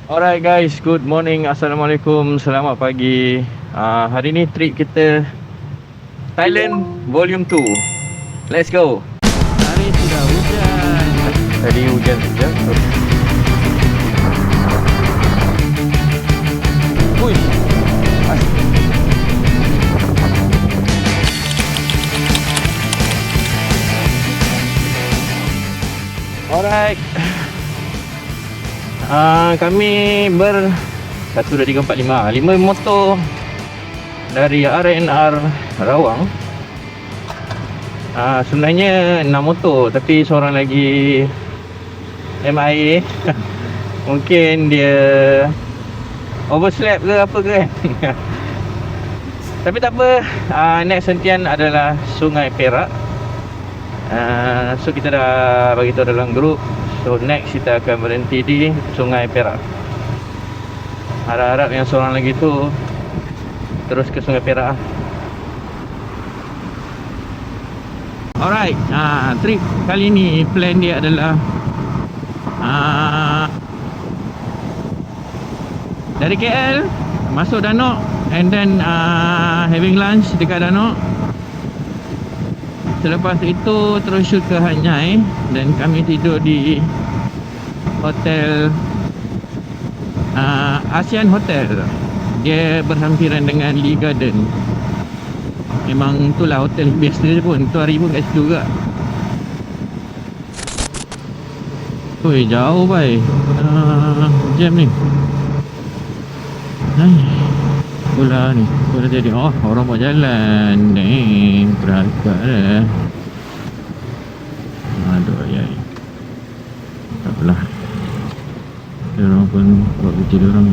Alright guys, good morning, Assalamualaikum, selamat pagi. Hari ni trip kita Thailand Volume 2. Let's go. Hari sudah hujan. Tadi hujan sekejap. Ui. Alright. Kami 1, 2, 3, 4, 5 motor dari RNR Rawang. Sebenarnya 6 motor, tapi seorang lagi MIA. Mungkin dia overslept ke apa ke kan. Tapi tak apa. Next sentian adalah Sungai Perak. So kita dah beritahu dalam grup. So next kita akan berhenti di Sungai Perak. Harap-harap yang seorang lagi tu terus ke Sungai Perak. Alright, trip kali ni plan dia adalah dari KL masuk Danok and then having lunch dekat Danok. Selepas itu terus shoot ke Hat Yai dan kami tidur di hotel ASEAN Hotel. Dia berhampiran dengan Lee Garden. Memang itulah hotel biasa je pun. Tu hari pun kat situ juga. Ui, jauh bai. Jam ni. Pula ni pula jadi orang buat jalan ni berangkat dah. Aduh ayai. Tak apalah. Dia orang pun buat kerja dia orang.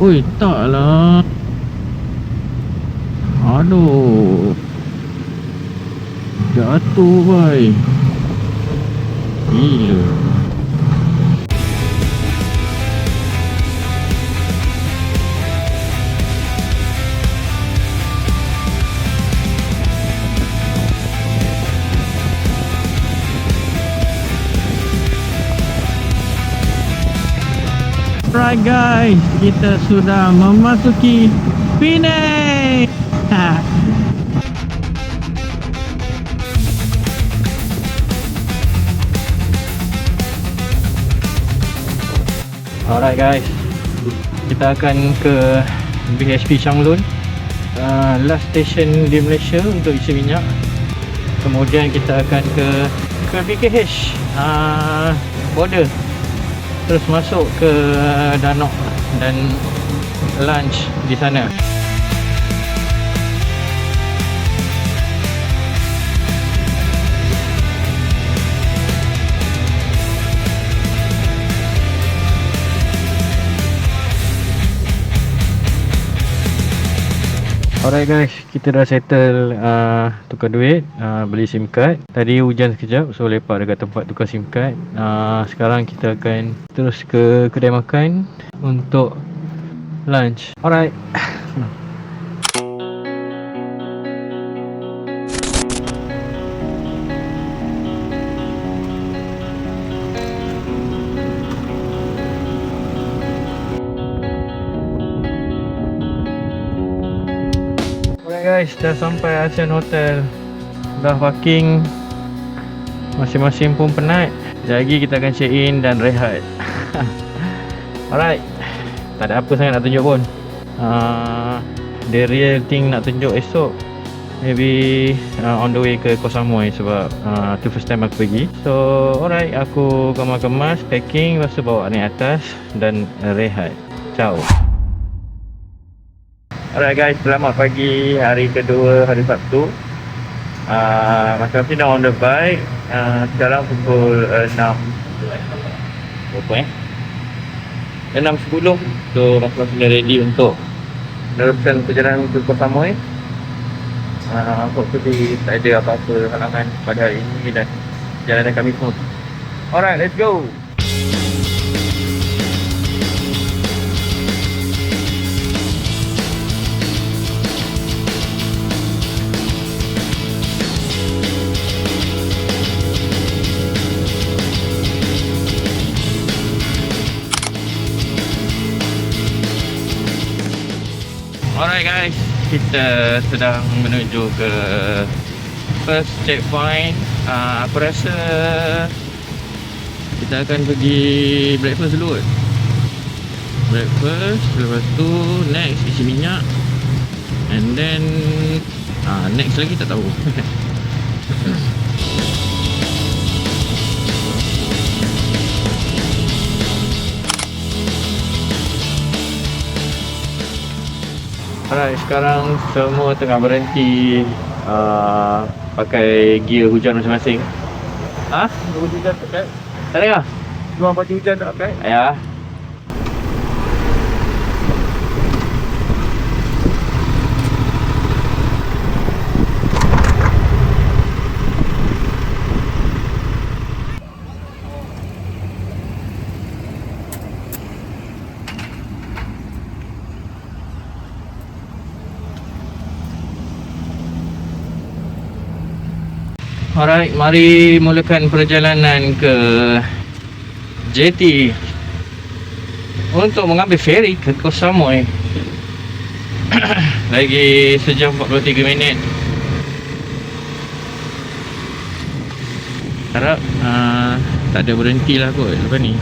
Ui, taklah. Aduh. Jatuh bai. Gila. Alright guys, kita sudah memasuki Penang. Alright guys, kita akan ke BHP Changlun, last station di Malaysia untuk isi minyak. Kemudian kita akan ke BKH border, terus masuk ke Danok dan lunch di sana. Alright guys, kita dah settle tukar duit, beli SIM card. Tadi hujan sekejap, so lepak dekat tempat tukar SIM card. Sekarang kita akan terus ke kedai makan untuk lunch. Alright. Guys, dah sampai ASEAN Hotel. Dah parking. Masing-masing pun penat. Sekejap lagi kita akan check in dan rehat. Alright. Tak ada apa sangat nak tunjuk pun. The real thing nak tunjuk esok, maybe on the way ke Koh Samui, sebab tu first time aku pergi. So alright, aku kemas-kemas, packing, lepas tu bawa naik atas dan rehat. Ciao. Alright guys, selamat pagi, hari kedua, hari Sabtu. Macam-macam dah on the bike. Sekarang pukul 6 berapa 6.10. So masing-masing dah ready untuk meneruskan perjalanan ke Koh Samui. Hopefully tak ada apa-apa halangan pada hari ini dan jalanan kami smooth. Alright, let's go. Alright guys, kita sedang menuju ke first checkpoint. Aku rasa kita akan pergi breakfast dulu kot. Breakfast, lepas tu next isi minyak, and then next lagi tak tahu. Alright, sekarang semua tengah berhenti pakai gear hujan masing-masing. Hujan tak pakai? Tak ada kah? Luar baju hujan tak pakai? Ya. Alright, mari mulakan perjalanan ke JT untuk mengambil feri ke Koh Samui. Lagi sejam 43 minit. Harap tak ada berhenti lah kot lepas ni.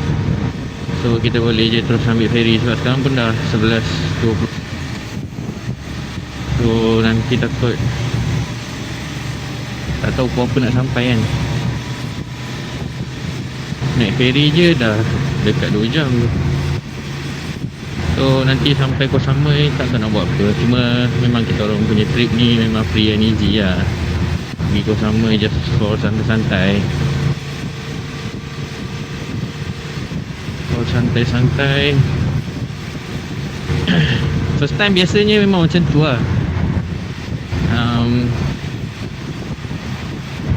So kita boleh je terus ambil feri sebab sekarang pun dah 11.20. So nanti takut tak tahu pukul apa nak sampai kan. Naik feri je dah dekat 2 jam tu. So nanti sampai Koh Samui tak tahu nak buat apa. Cuma memang kita orang punya trip ni memang free and easy lah. Pergi Koh Samui just for santai-santai. For santai-santai. First time biasanya memang macam tu lah.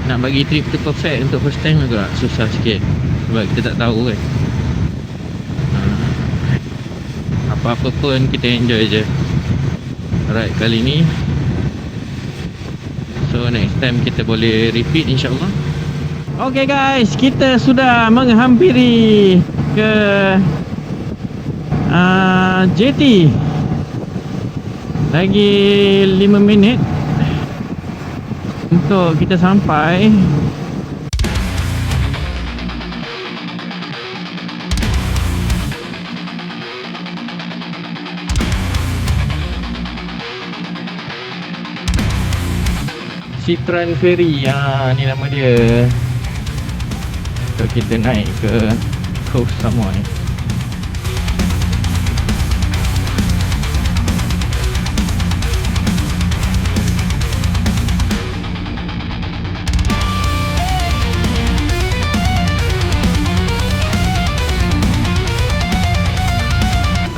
Nak bagi trip tu perfect untuk first time agak susah sikit sebab kita tak tahu kan. Apa-apa pun kita enjoy je. Alright, kali ni so next time kita boleh repeat insyaAllah. Okay guys, kita sudah menghampiri ke JT. Lagi 5 minit untuk kita sampai. Citran Ferry, ni nama dia. So kita naik ke Koh Samui.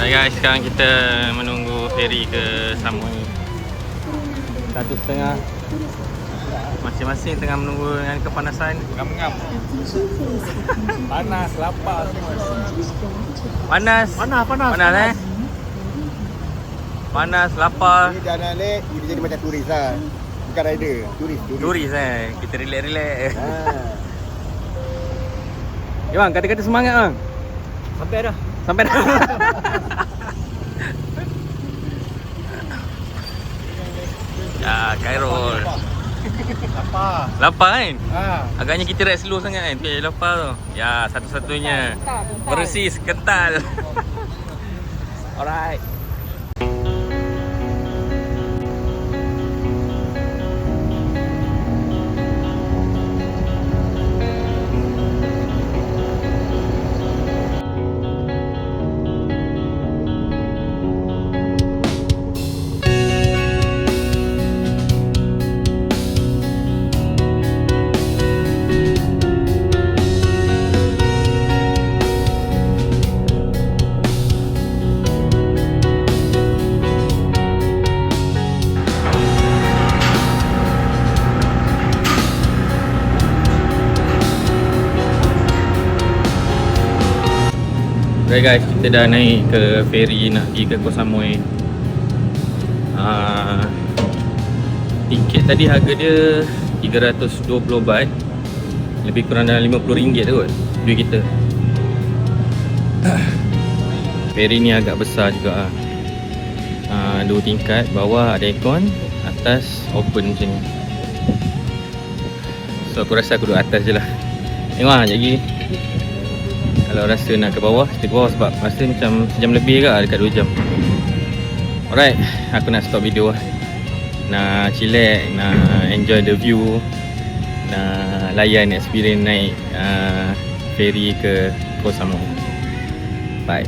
Guys, sekarang kita menunggu feri ke Samui 1.5. Masing-masing tengah menunggu dengan kepanasan. Ngam-ngam. Panas, lapar. Panas. Panas. Panas, lapar. Ini dah nak naik, kita jadi macam turis lah. Bukan rider, turis. Kita relax. Bang, kata-kata semangat bang. Sampai dah. Ya, Khairul. Lapar kan? Agaknya kita ride slow sangat kan? Tu lapar tu. Ya, satu-satunya persis kental. Alright. Okay guys, kita dah naik ke feri nak pergi ke Koh Samui. Tiket tadi harga dia 320 baht, lebih kurang dalam RM50 tu kot duit kita. Feri ni agak besar juga 2 tingkat, bawah ada aircon, atas open macam ni. So aku rasa aku duduk atas je lah. Tengok lah sekejap lagi. Kalau rasa nak ke bawah, kita ke bawah sebab rasa macam sejam lebih ke dekat 2 jam. Alright, aku nak stop video lah. Nak chillax, nak enjoy the view, nak layan experience naik ferry ke Koh Samui. Bye.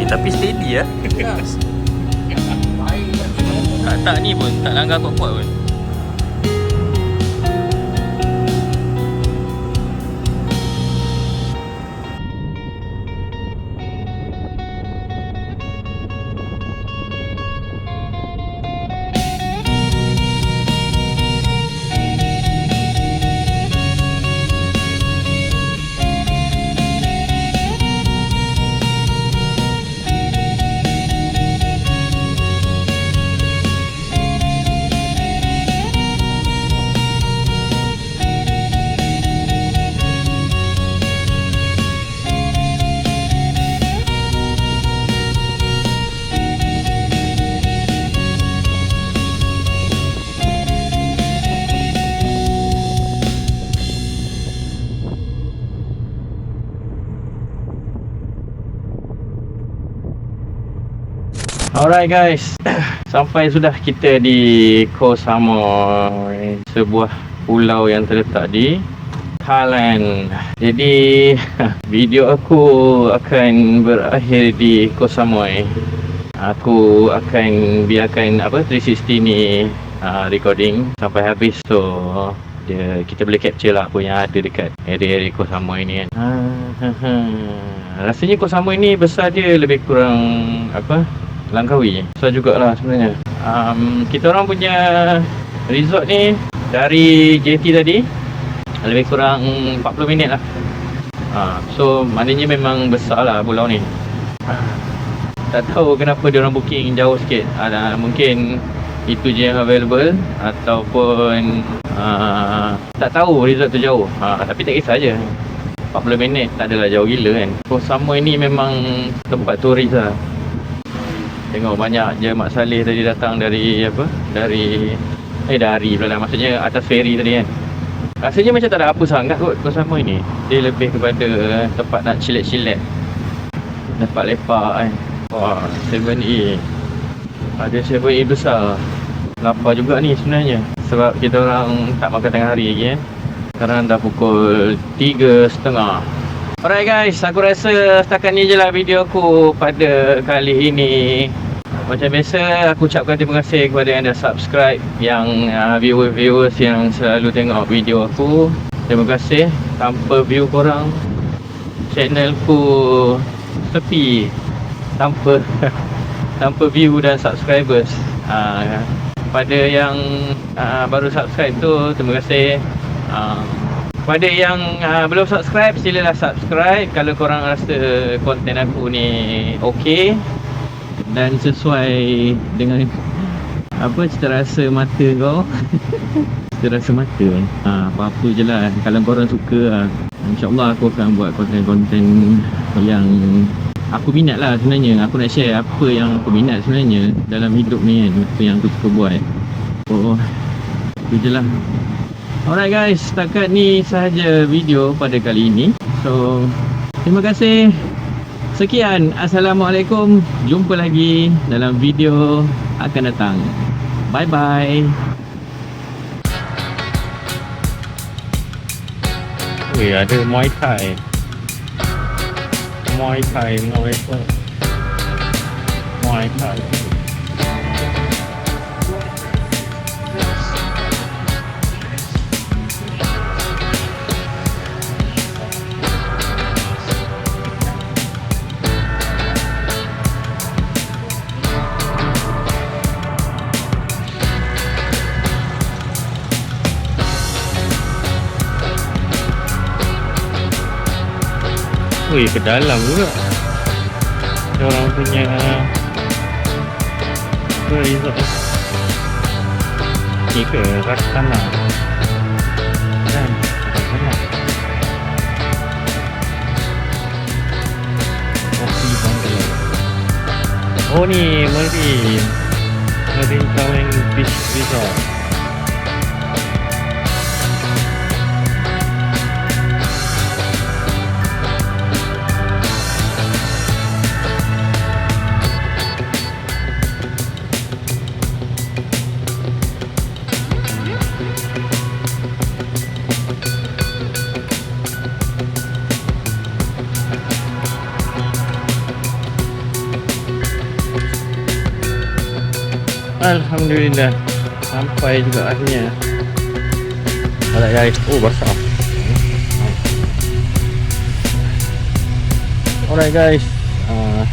Tapi steady ya. tak ni pun, tak langgar kuat-kuat pun. Alright guys, sampai sudah kita di Koh Samui, sebuah pulau yang terletak di Thailand. Jadi video aku akan berakhir di Koh Samui. Aku akan biarkan 360 ni recording sampai habis, so kita boleh capture lah apa yang ada dekat area Koh Samui ni kan. Rasanya Koh Samui ni besar dia lebih kurang Langkawi. Besar jugalah sebenarnya. Kita orang punya resort ni dari JT tadi lebih kurang 40 minit lah. So maknanya memang besar lah pulau ni. Tak tahu kenapa dia orang booking jauh sikit. Mungkin itu je yang available, ataupun tak tahu resort tu jauh. Tapi tak kisah je, 40 minit tak adalah jauh gila kan. Koh Samui ni memang tempat turis lah. Tengok banyak je Mak Saleh tadi datang dari dari pula lah, maksudnya atas ferry tadi kan. Rasanya macam tak ada apa sangat kot Koh Samui ni. Dia lebih kepada tempat nak chillax-chillax, lepak-lepak kan. Wah, 7E. Ada 7E besar. Lapar juga ni sebenarnya, sebab kita orang tak makan tengah hari lagi kan. Sekarang dah pukul 3.30. Alright guys, aku rasa setakat ni je lah video aku pada kali ini. Macam biasa, aku ucapkan terima kasih kepada yang dah subscribe, yang viewers yang selalu tengok video aku. Terima kasih. Tanpa view korang, channelku sepi. Tanpa view dan subscribers. Pada yang baru subscribe tu, terima kasih. Pada yang belum subscribe, silalah subscribe kalau korang rasa konten aku ni okey dan sesuai dengan cita rasa mata kau. Cita rasa mata apa-apa je lah. Kalau korang suka, InsyaAllah aku akan buat konten-konten yang aku minat lah sebenarnya. Aku nak share apa yang aku minat sebenarnya dalam hidup ni kan, apa yang aku suka buat. Itu je lah. Alright guys, setakat ni sahaja video pada kali ini. So, terima kasih. Sekian, Assalamualaikum. Jumpa lagi dalam video akan datang. Bye bye. Weh, ada Muay Thai. Muay Thai. Ui, ke dalam juga. Dia orang punya apa resort ni? Ni ke Rastana? Dan Rastana. Kopi Bangla. Oh ni Marine Towing Beach Resort. Alhamdulillah, sampai juga akhirnya. Alright guys, oh basah. Alright guys,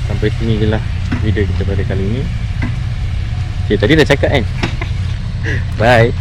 sampai sini je lah video kita pada kali ini. Okay, tadi dah cakap kan. Bye.